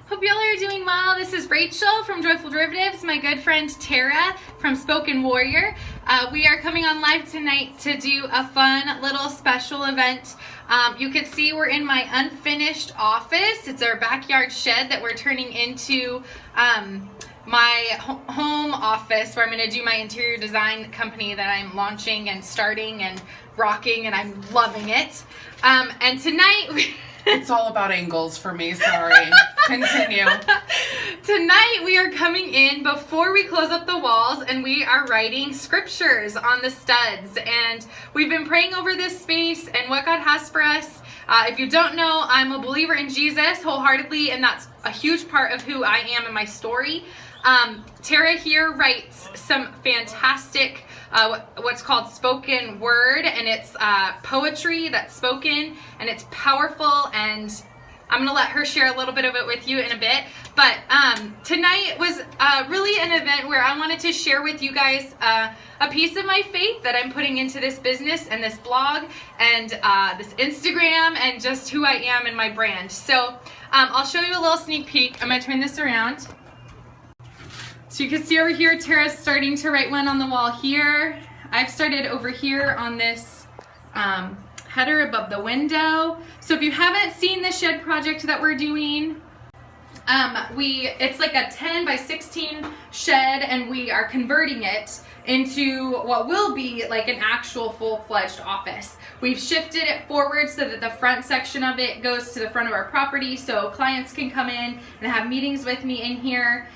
Hope y'all are doing well. This is Rachel from Joyful Derivatives, my good friend Terrah from Spoken Warrior. We are coming on live tonight to do a fun little special event. You can see we're in my unfinished office. It's our backyard shed that we're turning into my home office where I'm going to do my interior design company that I'm launching and starting and rocking, and I'm loving it. And tonight... It's all about angles for me, sorry. Continue. Tonight we are coming in before we close up the walls and we are writing scriptures on the studs. And we've been praying over this space and what God has for us. If you don't know, I'm a believer in Jesus wholeheartedly, and that's a huge part of who I am and my story. Terrah here writes some fantastic what's called spoken word, and it's poetry that's spoken, and it's powerful, and I'm gonna let her share a little bit of it with you in a bit. But tonight was really an event where I wanted to share with you guys a piece of my faith that I'm putting into this business and this blog and this Instagram and just who I am and my brand. So I'll show you a little sneak peek. I'm gonna turn this around. So you can see over here, Terrah's starting to write one on the wall here. I've started over here on this header above the window. So if you haven't seen the shed project that we're doing, it's like a 10 by 16 shed, and we are converting it into what will be like an actual full-fledged office. We've shifted it forward so that the front section of it goes to the front of our property so clients can come in and have meetings with me in here.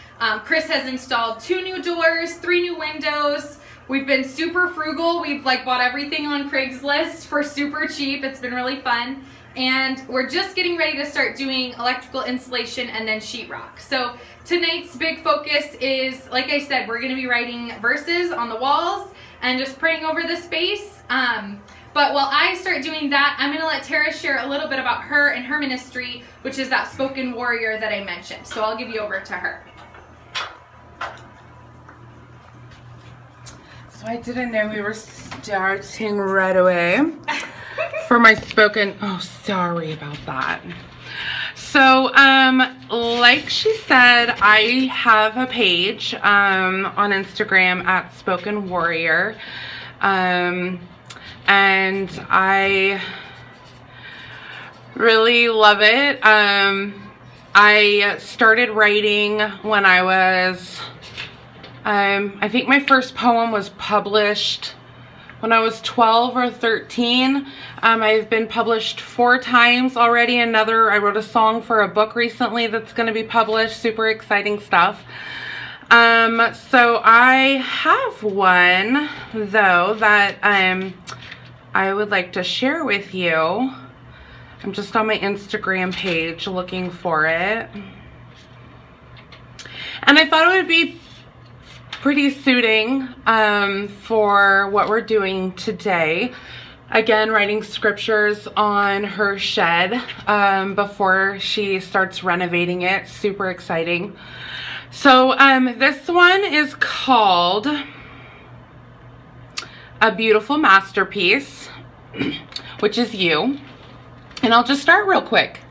Chris has installed 2 new doors, 3 new windows. We've been super frugal. We've bought everything on Craigslist for super cheap. It's been really fun. And we're just getting ready to start doing electrical installation and then sheetrock. So tonight's big focus is, like I said, we're gonna be writing verses on the walls and just praying over the space. But while I start doing that, I'm gonna let Terrah share a little bit about her and her ministry, which is that Spoken Warrior that I mentioned. So I'll give you over to her. So I didn't know we were starting right away for my spoken. Oh, sorry about that. So, like she said, I have a page on Instagram at Spoken Warrior, and I really love it. I started writing when I was, I think my first poem was published when I was 12 or 13. I've been published 4 times already. I wrote a song for a book recently that's going to be published. Super exciting stuff. So I have one, though, that I would like to share with you. I'm just on my Instagram page looking for it. And I thought it would be pretty suiting for what we're doing today. Again, writing scriptures on her shed before she starts renovating it. Super exciting. So this one is called A Beautiful Masterpiece, which is you. And I'll just start real quick.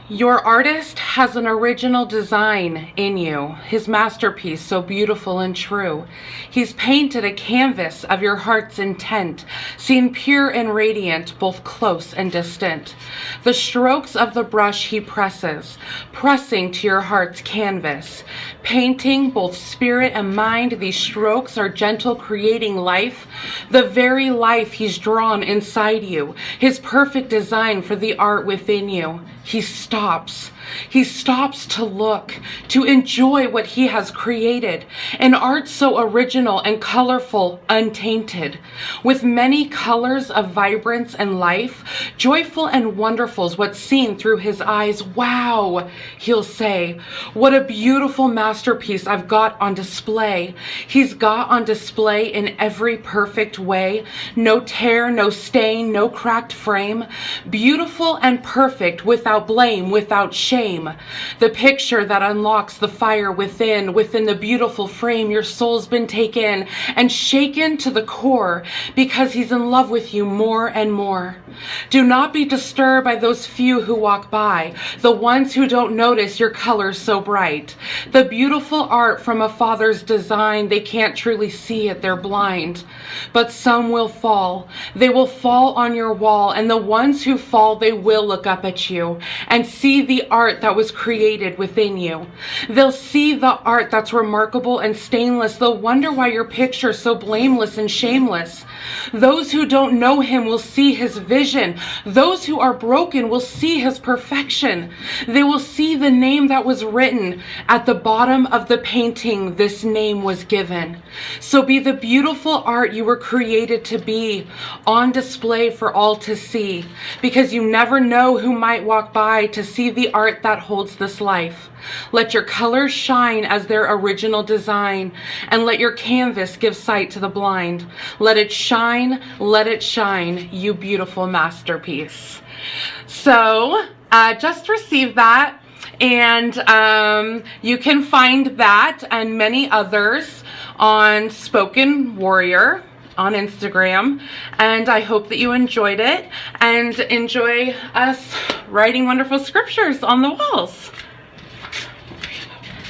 Your artist has an original design in you, his masterpiece so beautiful and true. He's painted a canvas of your heart's intent, seen pure and radiant, both close and distant. The strokes of the brush he presses, pressing to your heart's canvas. Painting both spirit and mind, these strokes are gentle, creating life. The very life he's drawn inside you, his perfect design for the art within you. He stops. He stops to look, to enjoy what he has created. An art so original and colorful, untainted, with many colors of vibrance and life. Joyful and wonderful is what's seen through his eyes. Wow, he'll say, what a beautiful masterpiece I've got on display. He's got on display in every perfect way. No tear, no stain, no cracked frame. Beautiful and perfect, without blame, without shame. Terrah, the picture that unlocks the fire within the beautiful frame. Your soul's been taken and shaken to the core because he's in love with you more and more. Do not be disturbed by those few who walk by, the ones who don't notice your colors so bright. The beautiful art from a father's design, they can't truly see it, they're blind. But some will fall. They will fall on your wall, and the ones who fall, they will look up at you and see the art that was created within you. They'll see the art that's remarkable and stainless. They'll wonder why your picture's so blameless and shameless. Those who don't know him will see his vision. Those who are broken will see his perfection. They will see the name that was written at the bottom of the painting. This name was given. So be the beautiful art you were created to be, on display for all to see, because you never know who might walk by to see the art that holds this life. Let your colors shine as their original design, and let your canvas give sight to the blind. Let it shine, you beautiful masterpiece. So just receive that, and you can find that and many others on Spoken Warrior on Instagram, and I hope that you enjoyed it and enjoy us writing wonderful scriptures on the walls.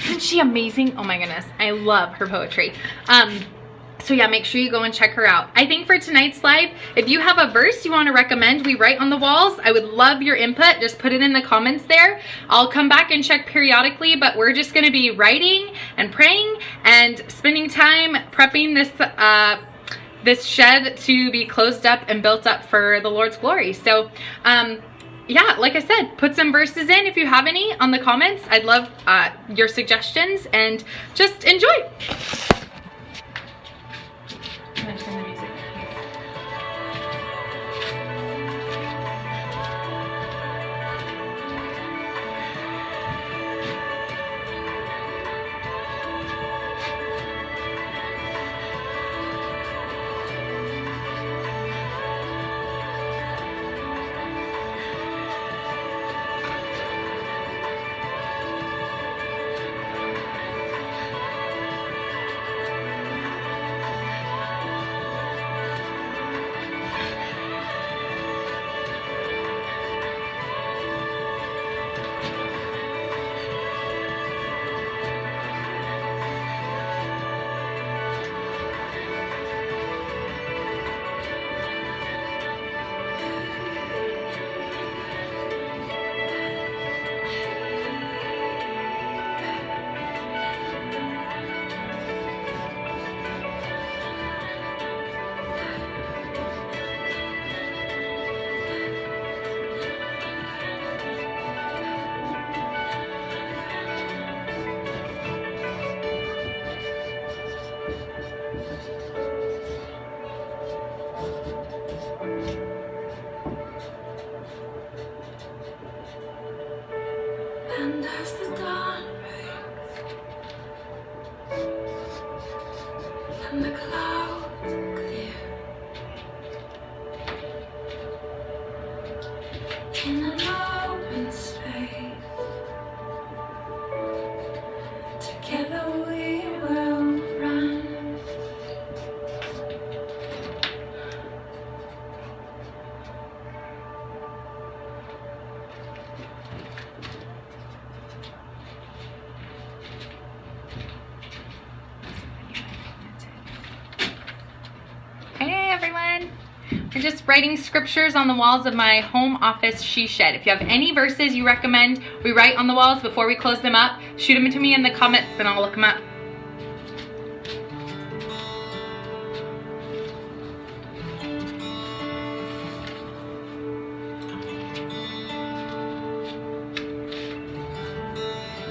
Isn't she amazing? Oh my goodness, I love her poetry. So yeah, make sure you go and check her out. I think for tonight's live, if you have a verse you want to recommend we write on the walls, I would love your input. Just put it in the comments there. I'll come back and check periodically, but we're just going to be writing and praying and spending time prepping this shed to be closed up and built up for the Lord's glory. So yeah, like I said, put some verses in if you have any on the comments. I'd love your suggestions, and just enjoy. I'm gonna turn the music down. And as the dawn breaks and the clouds clear, in an open space, together we will run. Hey everyone! We're just writing scriptures on the walls of my home office she shed. If you have any verses you recommend we write on the walls before we close them up, shoot them to me in the comments and I'll look them up.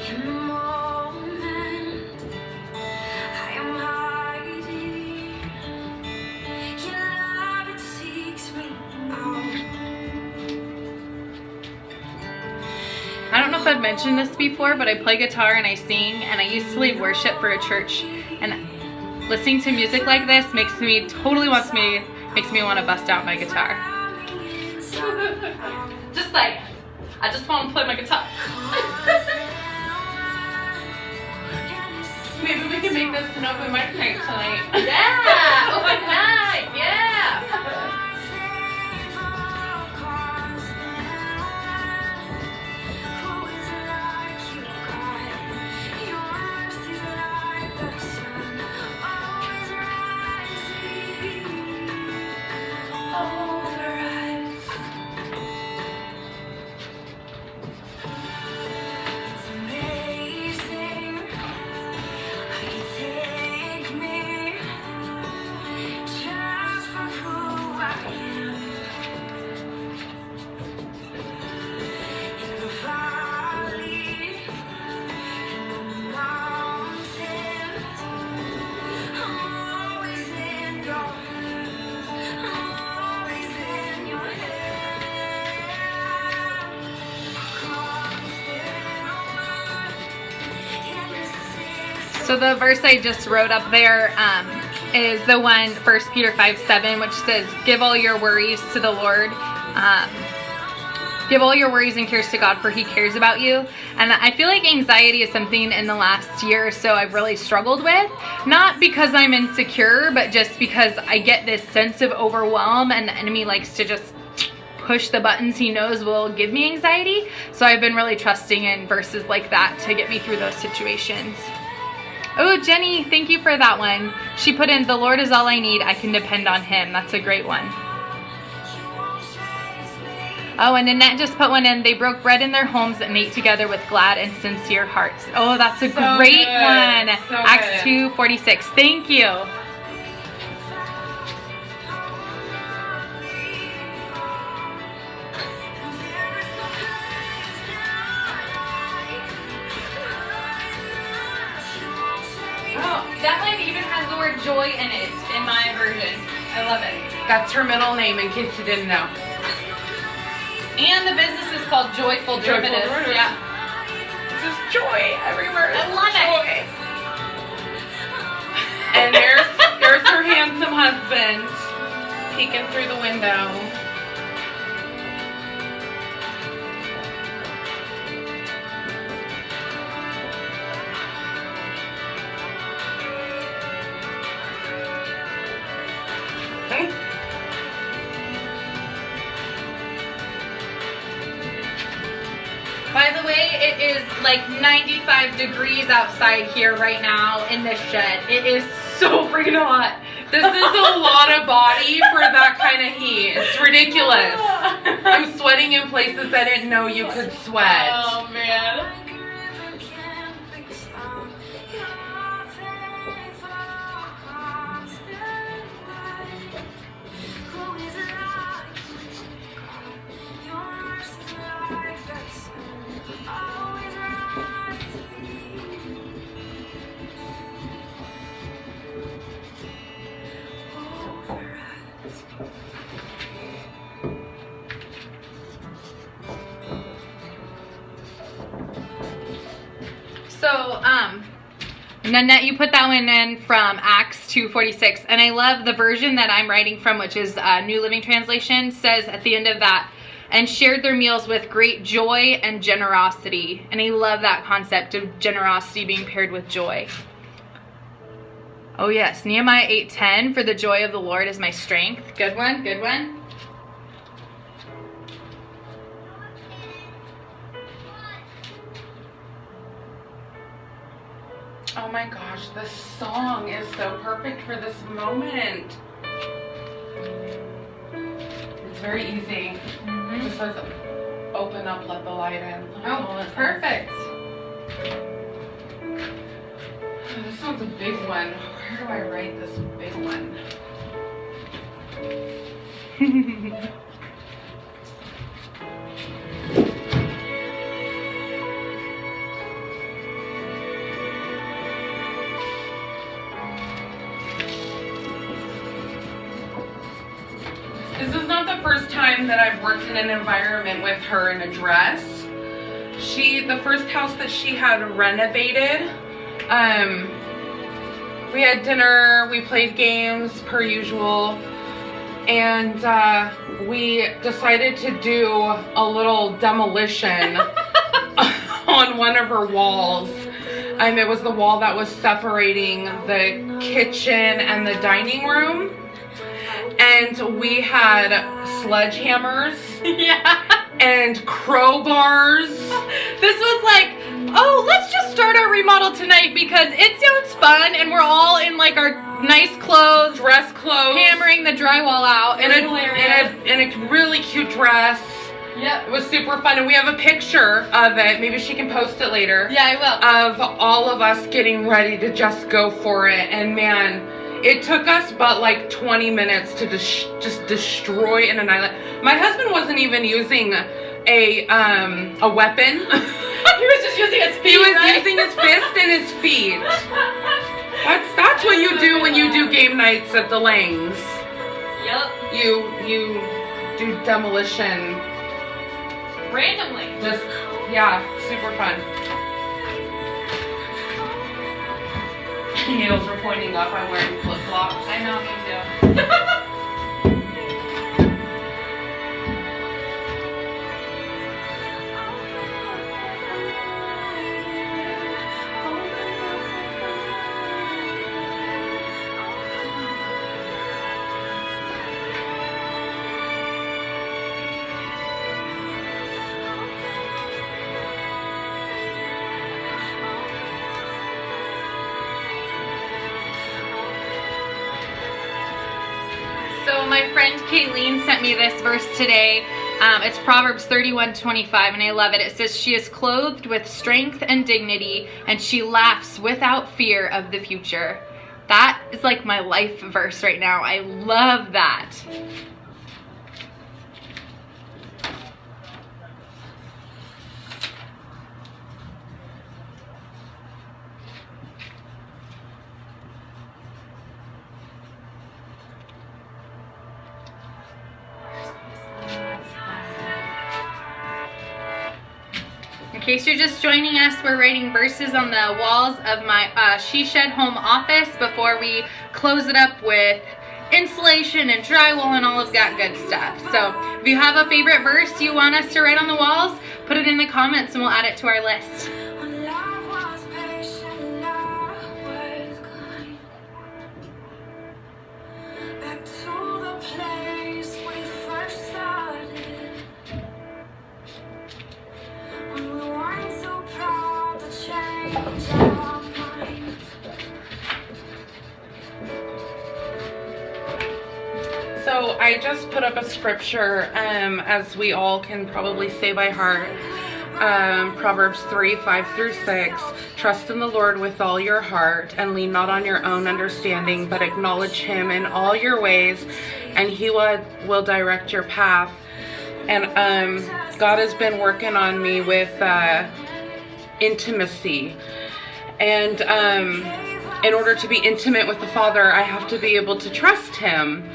In the moment, I am hiding. Your love, it seeks me out. I don't know if I've mentioned this before, but I play guitar and I sing, and I used to lead worship for a church, and listening to music like this makes me want to bust out my guitar. Just like, I just want to play my guitar. Maybe we can make this an open mic night tonight. Yeah! Open night! Yeah! So the verse I just wrote up there is the one, 1 Peter 5:7, which says, give all your worries to the Lord. Give all your worries and cares to God, for He cares about you. And I feel like anxiety is something in the last year or so I've really struggled with. Not because I'm insecure, but just because I get this sense of overwhelm, and the enemy likes to just push the buttons he knows will give me anxiety. So I've been really trusting in verses like that to get me through those situations. Oh, Jenny, thank you for that one. She put in, the Lord is all I need. I can depend on Him. That's a great one. Oh, and Annette just put one in. They broke bread in their homes and ate together with glad and sincere hearts. Oh, that's a great one. So Acts 2:46. Thank you. That one even has the word joy in it in my version. I love it. That's her middle name, in case you didn't know. And the business is called Joyful Derivatives. Derivatives. Yeah. This is joy everywhere. I love it. And there's her handsome husband peeking through the window. By the way, it is like 95 degrees outside here right now in this shed. It is so freaking hot. This is a lot of body for that kind of heat. It's ridiculous. I'm sweating in places I didn't know you could sweat. Oh man. So, Nanette, you put that one in from Acts 2:46, and I love the version that I'm writing from, which is New Living Translation, says at the end of that, and shared their meals with great joy and generosity. And I love that concept of generosity being paired with joy. Oh yes, Nehemiah 8:10, for the joy of the Lord is my strength. Good one, good one. Oh my gosh, this song is so perfect for this moment. It's very easy. It just says, open up, let the light in. Oh, perfect. This one's a big one. Where do I write this big one? This is not the first time that I've worked in an environment with her in a dress. The first house that she had renovated, we had dinner, we played games per usual, and we decided to do a little demolition on one of her walls. It was the wall that was separating the kitchen and the dining room. And we had sledgehammers. Yeah. And crowbars. This was like, oh, let's just start our remodel tonight because it sounds fun and we're all in like our nice clothes, Dress clothes. hammering the drywall out. In a really cute dress. Yep. It was super fun, and we have a picture of it. Maybe she can post it later. Yeah, I will. Of all of us getting ready to just go for it. And man, it took us but like 20 minutes to just destroy and annihilate. My husband wasn't even using a weapon. He was just using his feet. He was right? using his fist and his feet. That's what you do when you do game nights at the Langs. Yep. You do demolition. Randomly. Just, yeah, super fun. Nails are pointing up. I'm wearing flip-flops. I know, me too. So my friend Kayleen sent me this verse today. It's Proverbs 31:25, and I love it. It says, "She is clothed with strength and dignity, and she laughs without fear of the future." That is like my life verse right now. I love that. In case you're just joining us, we're writing verses on the walls of my She Shed home office before we close it up with insulation and drywall and all of that good stuff. So if you have a favorite verse you want us to write on the walls, put it in the comments and we'll add it to our list. When love was patient, love was kind. Back to the place we first started. When we weren't so proud to change our minds. So I just put up a scripture, as we all can probably say by heart. Proverbs 3:5-6. Trust in the Lord with all your heart and lean not on your own understanding, but acknowledge him in all your ways, and he will direct your path. And God has been working on me with intimacy. And in order to be intimate with the Father, I have to be able to trust him.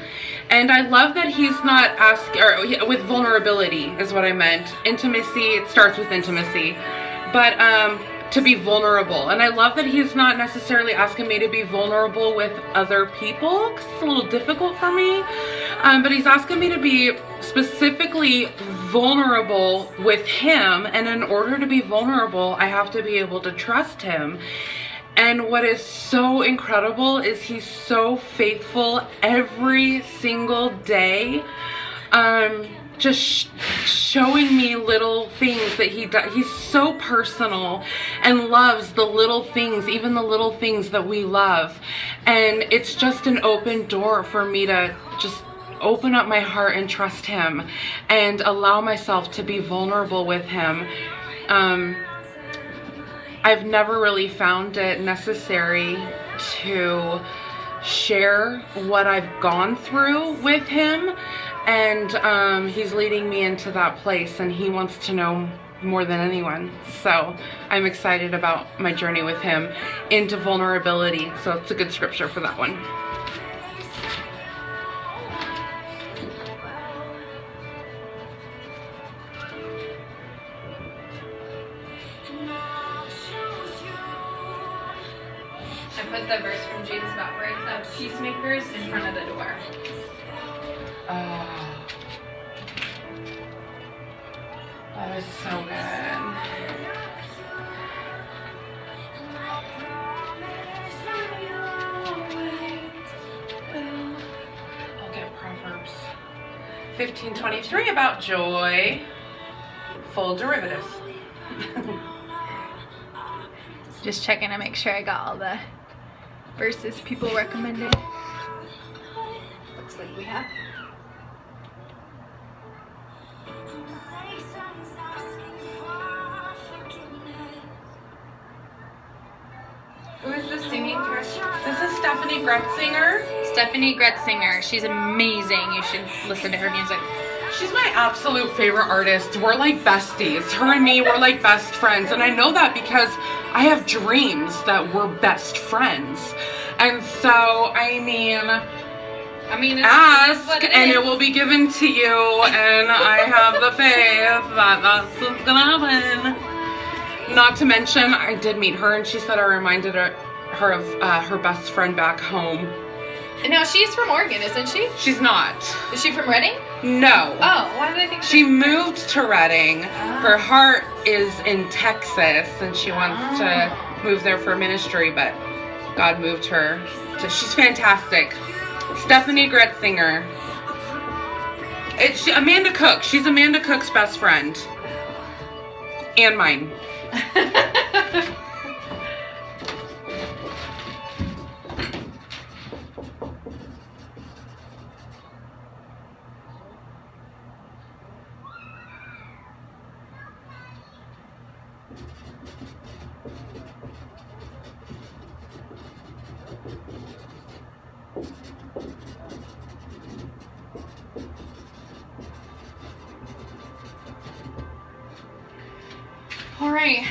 And I love that he's not asking, or with vulnerability is what I meant. Intimacy, it starts with intimacy. But to be vulnerable. And I love that he's not necessarily asking me to be vulnerable with other people, 'cause it's a little difficult for me. But he's asking me to be specifically vulnerable with him. And in order to be vulnerable, I have to be able to trust him. And what is so incredible is he's so faithful every single day. Just showing me little things that he does. He's so personal and loves the little things, even the little things that we love. And it's just an open door for me to just open up my heart and trust him and allow myself to be vulnerable with him. I've never really found it necessary to share what I've gone through with him, and he's leading me into that place, and he wants to know more than anyone. So I'm excited about my journey with him into vulnerability. So it's a good scripture for that one. I put the verse from James about right of peacemakers in front of the door. Oh, that is so good. 1523 about joy, full derivatives. Just checking to make sure I got all the verses people recommended. Looks like we have. Who is this singing? This is Stephanie Gretzinger. Stephanie Gretzinger. She's amazing. You should listen to her music. She's my absolute favorite artist. We're like besties. Her and me, we're like best friends. And I know that because I have dreams that we're best friends. And so, I mean, ask and it will be given to you. And I have the faith that that's what's gonna happen. Not to mention, I did meet her and she said I reminded her of her best friend back home. Now, she's from Oregon, isn't she? She's not. Is she from Redding? No. Oh, why did I think she moved to Redding. Her heart is in Texas and she wants to move there for ministry, but God moved her. So she's fantastic. Stephanie Gretzinger. It's Amanda Cook. She's Amanda Cook's best friend. And mine. All right,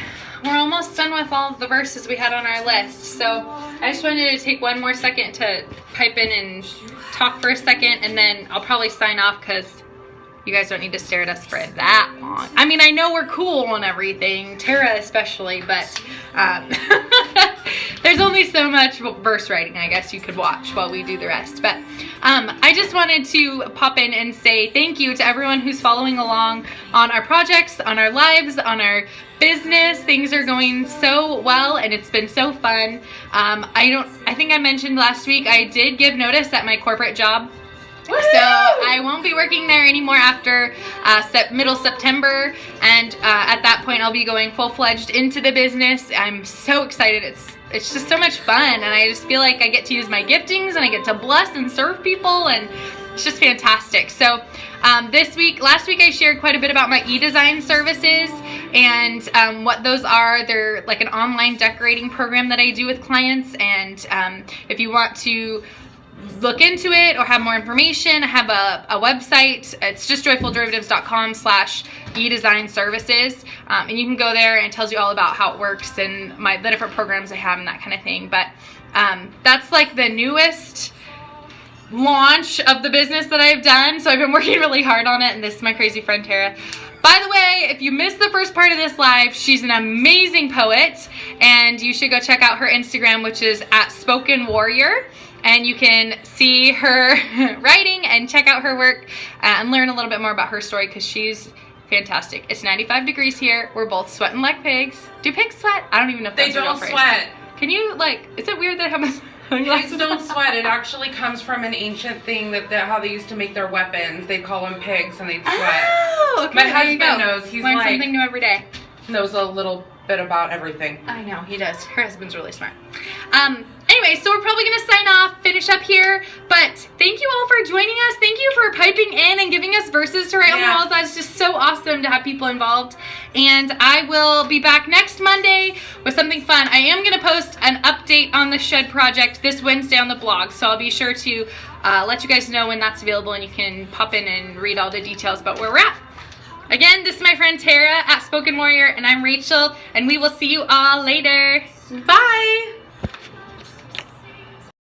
we're almost done with all of the verses we had on our list. So I just wanted to take one more second to pipe in and talk for a second, and then I'll probably sign off because you guys don't need to stare at us for that long. I mean, I know we're cool and everything, Terrah especially, but there's only so much verse writing, I guess, you could watch while we do the rest. But I just wanted to pop in and say thank you to everyone who's following along on our projects, on our lives, on our business. Things are going so well and it's been so fun. I think I mentioned last week I did give notice at my corporate job. So I won't be working there anymore after middle September, and at that point I'll be going full-fledged into the business. I'm so excited. It's just so much fun, and I just feel like I get to use my giftings and I get to bless and serve people, and it's just fantastic. So last week I shared quite a bit about my e-design services and what those are. They're like an online decorating program that I do with clients, and if you want to look into it or have more information, I have a website. It's just joyfulderivatives.com/e-design services, and you can go there and it tells you all about how it works and the different programs I have and that kind of thing. But that's like the newest launch of the business that I've done, so I've been working really hard on it, and this is my crazy friend Terrah. By the way, if you missed the first part of this live, she's an amazing poet, and you should go check out her Instagram, which is @spokenwarrior. And you can see her writing and check out her work and learn a little bit more about her story because she's fantastic. It's 95 degrees here. We're both sweating like pigs. Do pigs sweat? I don't even know if that's a real phrase. They don't sweat. Can you, is it weird that I have my pigs don't sweat. It actually comes from an ancient thing that how they used to make their weapons. They call them pigs and they'd sweat. Oh, okay. My husband knows. He's Learn something new every day. Knows a little bit about everything. I know, he does. Her husband's really smart. Anyway, so we're probably going to sign off, finish up here, but thank you all for joining us. Thank you for piping in and giving us verses to write on the walls. That's just so awesome to have people involved. And I will be back next Monday with something fun. I am going to post an update on the Shed project this Wednesday on the blog, so I'll be sure to let you guys know when that's available, and you can pop in and read all the details about where we're at. Again, this is my friend Terrah @Spoken Warrior, and I'm Rachel, and we will see you all later. Bye!